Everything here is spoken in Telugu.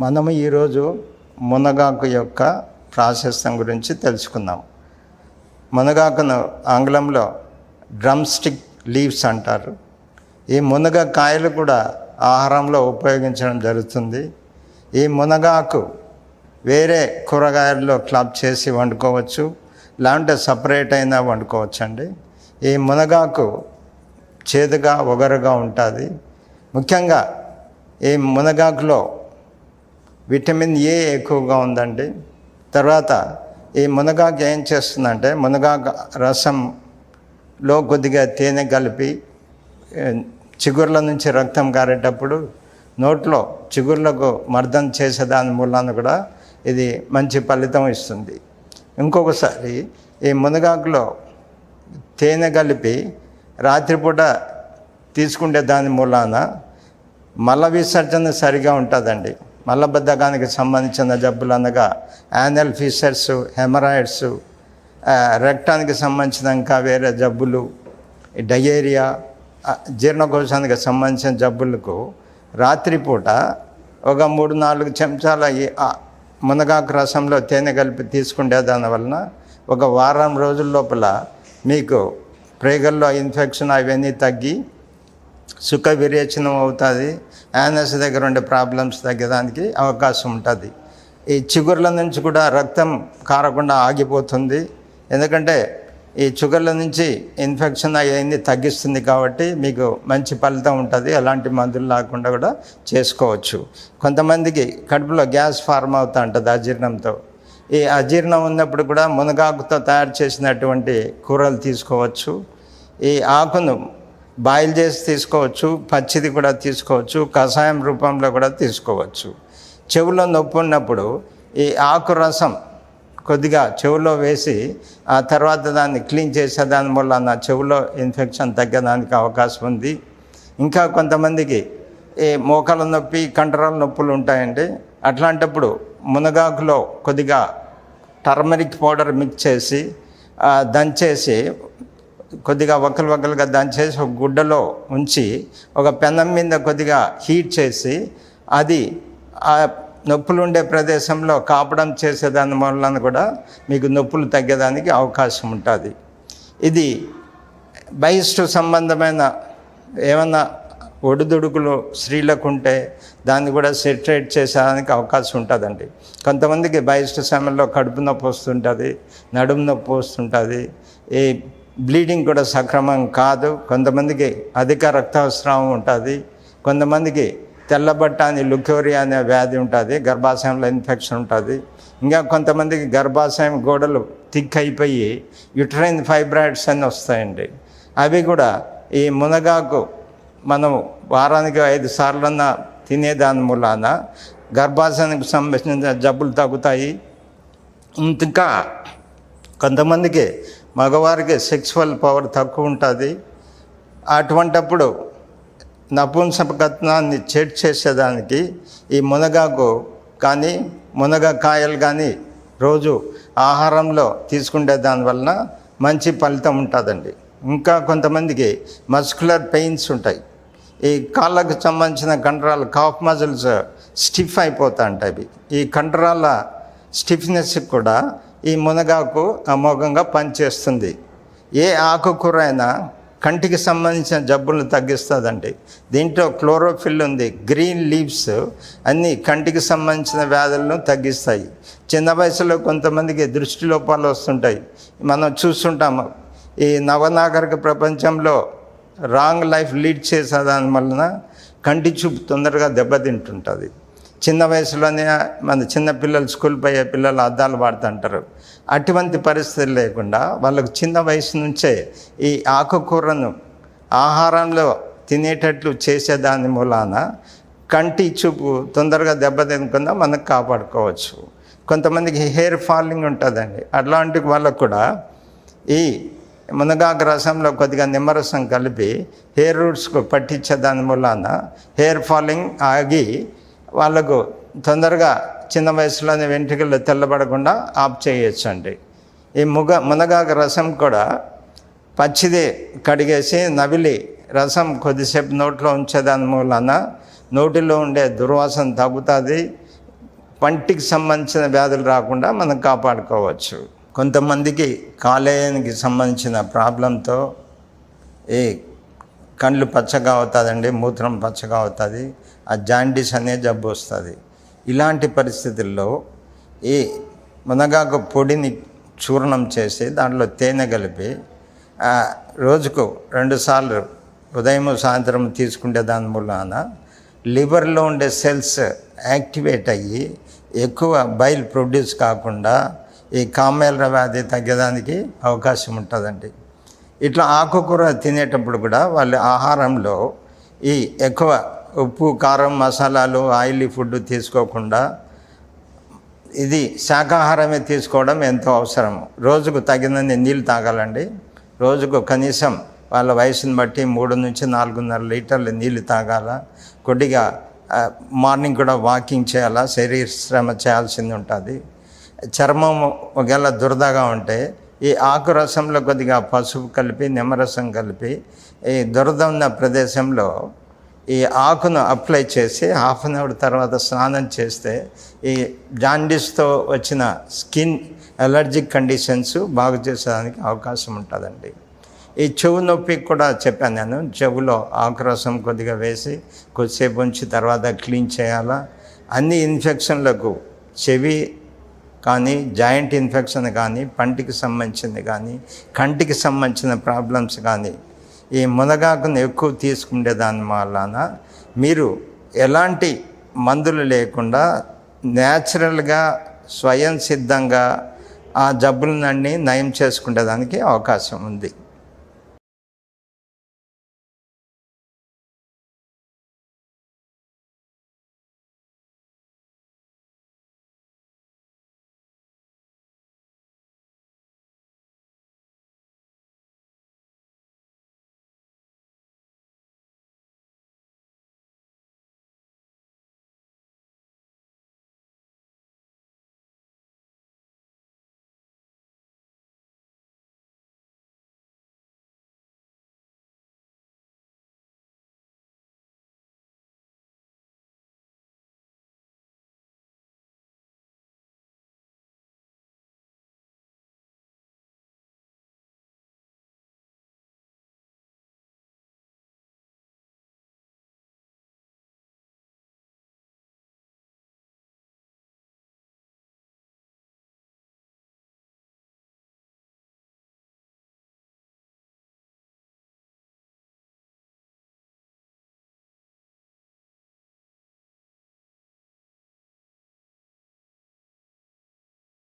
మనము ఈరోజు మునగాకు యొక్క ప్రాశస్త్యం గురించి తెలుసుకుందాం. మునగాకును ఆంగ్లంలో డ్రమ్ స్టిక్ లీవ్స్ అంటారు. ఈ మునగ కాయలు కూడా ఆహారంలో ఉపయోగించడం జరుగుతుంది. ఈ మునగాకు వేరే కూరగాయల్లో క్లబ్ చేసి వండుకోవచ్చు, లేదంటే సపరేట్ అయినా వండుకోవచ్చు అండి. ఈ మునగాకు చేదుగా ఒగరుగా ఉంటుంది. ముఖ్యంగా ఈ మునగాకులో విటమిన్ ఏ ఎక్కువగా ఉందండి. తర్వాత ఈ మునగాకు ఏం చేస్తుందంటే, మునగాకు రసంలో కొద్దిగా తేనె కలిపి చిగుర్ల నుంచి రక్తం కారేటప్పుడు నోట్లో చిగుర్లకు మర్దన చేసేదాని మూలాన కూడా ఇది మంచి ఫలితం ఇస్తుంది. ఇంకొకసారి ఈ మునగాకులో తేనె కలిపి రాత్రిపూట తీసుకుంటే దాని మూలాన మల విసర్జన సరిగా ఉంటుందండి. మలబద్ధకానికి సంబంధించిన జబ్బులు అనగా యానల్ ఫిషర్స్, హెమరాయిడ్స్, రక్తానికి సంబంధించిన ఇంకా వేరే జబ్బులు, డయేరియా, జీర్ణకోశానికి సంబంధించిన జబ్బులకు రాత్రిపూట ఒక 3-4 చెంచాల మునగాకు రసంలో తేనె కలిపి తీసుకుంటే దానివలన ఒక వారం రోజుల లోపల మీకు ప్రేగల్లో ఇన్ఫెక్షన్ అవన్నీ తగ్గి సుఖ విరేచనం అవుతుంది. యానస్ దగ్గర ఉండే ప్రాబ్లమ్స్ తగ్గడానికి అవకాశం ఉంటుంది. ఈ చిగుర్ల నుంచి కూడా రక్తం కారకుండా ఆగిపోతుంది. ఎందుకంటే ఈ చిగుర్ల నుంచి ఇన్ఫెక్షన్ అవన్నీ తగ్గిస్తుంది కాబట్టి మీకు మంచి ఫలితం ఉంటుంది. అలాంటి మందులు లేకుండా కూడా చేసుకోవచ్చు. కొంతమందికి కడుపులో గ్యాస్ ఫార్మ్ అవుతూ ఉంటుంది అజీర్ణంతో. ఈ అజీర్ణం ఉన్నప్పుడు కూడా మునగాకుతో తయారు చేసినటువంటి కూరలు తీసుకోవచ్చు. ఈ ఆకును బాయిల్ చేసి తీసుకోవచ్చు, పచ్చిది కూడా తీసుకోవచ్చు, కషాయం రూపంలో కూడా తీసుకోవచ్చు. చెవులో నొప్పి ఉన్నప్పుడు ఈ ఆకు రసం కొద్దిగా చెవులో వేసి ఆ తర్వాత దాన్ని క్లీన్ చేసే దాని వల్ల నా చెవులో ఇన్ఫెక్షన్ తగ్గడానికి అవకాశం ఉంది. ఇంకా కొంతమందికి ఈ మోకాల నొప్పి, కండరాల నొప్పులు ఉంటాయండి. అట్లాంటప్పుడు మునగాకులో కొద్దిగా టర్మరిక్ పౌడర్ మిక్స్ చేసి దంచేసి కొద్దిగా వక్కలుగా దంచేసి ఒక గుడ్డలో ఉంచి ఒక పెనం మీద కొద్దిగా హీట్ చేసి అది ఆ నొప్పులు ఉండే ప్రదేశంలో కాపడం చేసేదాని వలన కూడా మీకు నొప్పులు తగ్గడానికి అవకాశం ఉంటుంది. ఇది బహిష్టు సంబంధమైన ఏమన్నా ఒడిదుడుకులు స్త్రీలకు ఉంటే దాన్ని కూడా సెటరేట్ చేసేదానికి అవకాశం ఉంటుందండి. కొంతమందికి బహిష్టు సమయంలో కడుపు నొప్పి వస్తుంటుంది, నడుము నొప్పి వస్తుంటుంది, ఈ బ్లీడింగ్ కూడా సక్రమం కాదు. కొంతమందికి అధిక రక్తస్రావం ఉంటుంది. కొంతమందికి తెల్లబట్ట అని లుకోరియా అనే వ్యాధి ఉంటుంది, గర్భాశయంలో ఇన్ఫెక్షన్ ఉంటుంది. ఇంకా కొంతమందికి గర్భాశయం గోడలు థిక్ అయిపోయి యుటరైన్ ఫైబ్రాయిడ్స్ అని వస్తాయండి. అవి కూడా ఈ మునగాకు మనం వారానికి 5 సార్లన్నా తినేదాని మూలాన గర్భాశయానికి సంబంధించిన జబ్బులు తగ్గుతాయి. ఇంకా కొంతమందికి మగవారికి సెక్సువల్ పవర్ తక్కువ ఉంటుంది. అటువంటప్పుడు నపుంసకత్వాన్ని చెడ్ చేసేదానికి ఈ మునగాకు కానీ మునగకాయలు కానీ రోజు ఆహారంలో తీసుకునే దానివలన మంచి ఫలితం ఉంటుందండి. ఇంకా కొంతమందికి మస్కులర్ పెయిన్స్ ఉంటాయి. ఈ కాళ్ళకు సంబంధించిన కండరాలు, కాఫ్ మజిల్స్ స్టిఫ్ అయిపోతూ ఉంటాయి. ఈ కండరాల స్టిఫ్నెస్ కూడా ఈ మునగాకు అమోఘంగా పనిచేస్తుంది. ఏ ఆకుకూర అయినా కంటికి సంబంధించిన జబ్బులను తగ్గిస్తుందండి. దీంట్లో క్లోరోఫిల్ ఉంది. గ్రీన్ లీవ్స్ అన్నీ కంటికి సంబంధించిన వ్యాధులను తగ్గిస్తాయి. చిన్న వయసులో కొంతమందికి దృష్టి లోపాలు వస్తుంటాయి. మనం చూస్తుంటాము. ఈ నవనాగరిక ప్రపంచంలో రాంగ్ లైఫ్ లీడ్ చేసే దాని వలన కంటి చూపు తొందరగా దెబ్బతింటుంటుంది. చిన్న వయసులోనే మన చిన్న పిల్లలు, స్కూల్ పోయే పిల్లలు అద్దాలు వాడుతుంటారు. అటువంటి పరిస్థితి లేకుండా వాళ్ళకు చిన్న వయసు నుంచే ఈ ఆకుకూరను ఆహారంలో తినేటట్లు చేసేదాని మూలాన కంటి చూపు తొందరగా దెబ్బతినకుండా మనకు కాపాడుకోవచ్చు. కొంతమందికి హెయిర్ ఫాలింగ్ ఉంటుందండి. అట్లాంటి వాళ్ళకు కూడా ఈ మునగాకు రసంలో కొద్దిగా నిమ్మరసం కలిపి హెయిర్ రూట్స్కు పట్టించే దాని మూలాన హెయిర్ ఫాలింగ్ ఆగి వాళ్ళకు తొందరగా చిన్న వయసులోనే వెంట్రుకలు తెల్లబడకుండా ఆఫ్ చేయొచ్చు అండి. ఈ మునగాకు రసం కూడా పచ్చిది కడిగేసి నవిలి రసం కొద్దిసేపు నోట్లో ఉంచేదాని మూలన నోటిలో ఉండే దుర్వాసన తగ్గుతుంది. పంటికి సంబంధించిన వ్యాధులు రాకుండా మనం కాపాడుకోవచ్చు. కొంతమందికి కాలేయానికి సంబంధించిన ప్రాబ్లంతో ఈ కళ్ళు పచ్చగా అవుతుందండి, మూత్రం పచ్చగా అవుతుంది, ఆ జాండీస్ అనే జబ్బు వస్తుంది. ఇలాంటి పరిస్థితుల్లో ఈ మునగాకు పొడిని చూర్ణం చేసి దాంట్లో తేనె కలిపి రోజుకు 2 సార్లు ఉదయం సాయంత్రం తీసుకుంటే దాని మూలాన లివర్లో ఉండే సెల్స్ యాక్టివేట్ అయ్యి ఎక్కువ బైల్ ప్రొడ్యూస్ కాకుండా ఈ కామెర్ల వ్యాధి తగ్గడానికి అవకాశం ఉంటుందండి. ఇట్లా ఆకుకూర తినేటప్పుడు కూడా వాళ్ళ ఆహారంలో ఈ ఎక్కువ ఉప్పు, కారం, మసాలాలు, ఆయిలీ ఫుడ్ తీసుకోకుండా ఇది శాకాహారమే తీసుకోవడం ఎంతో అవసరం. రోజుకు తగినన్ని నీళ్ళు తాగాలండి. రోజుకు కనీసం వాళ్ళ వయసుని బట్టి 3 నుంచి 4.5 లీటర్లు నీళ్ళు తాగాల. కొద్దిగా మార్నింగ్ కూడా వాకింగ్ చేయాలా, శరీర శ్రమ చేయాల్సింది ఉంటుంది. చర్మం ఒకవేళ దురదగా ఉంటే ఈ ఆకు రసంలో కొద్దిగా పసుపు కలిపి, నిమ్మరసం కలిపి ఈ దురద ఉన్న ప్రదేశంలో ఈ ఆకును అప్లై చేసి 1/2 అవర్ తర్వాత స్నానం చేస్తే ఈ జాండీస్తో వచ్చిన స్కిన్ అలర్జిక్ కండిషన్స్ బాగు చేసేదానికి అవకాశం ఉంటుందండి. ఈ చెవు నొప్పికి కూడా చెప్పాను నేను. చెవులో ఆకురసం కొద్దిగా వేసి కొద్దిసేపు ఉంచి తర్వాత క్లీన్ చేయాలా. అన్ని ఇన్ఫెక్షన్లకు చెవి కానీ, జాయింట్ ఇన్ఫెక్షన్ కానీ, పంటికి సంబంధించింది కానీ, కంటికి సంబంధించిన ప్రాబ్లమ్స్ కానీ ఈ మునగాకును ఎక్కువ తీసుకునే దాని వలన మీరు ఎలాంటి మందులు లేకుండా న్యాచురల్గా స్వయం సిద్ధంగా ఆ జబ్బులన్నీ నయం చేసుకునేదానికి అవకాశం ఉంది.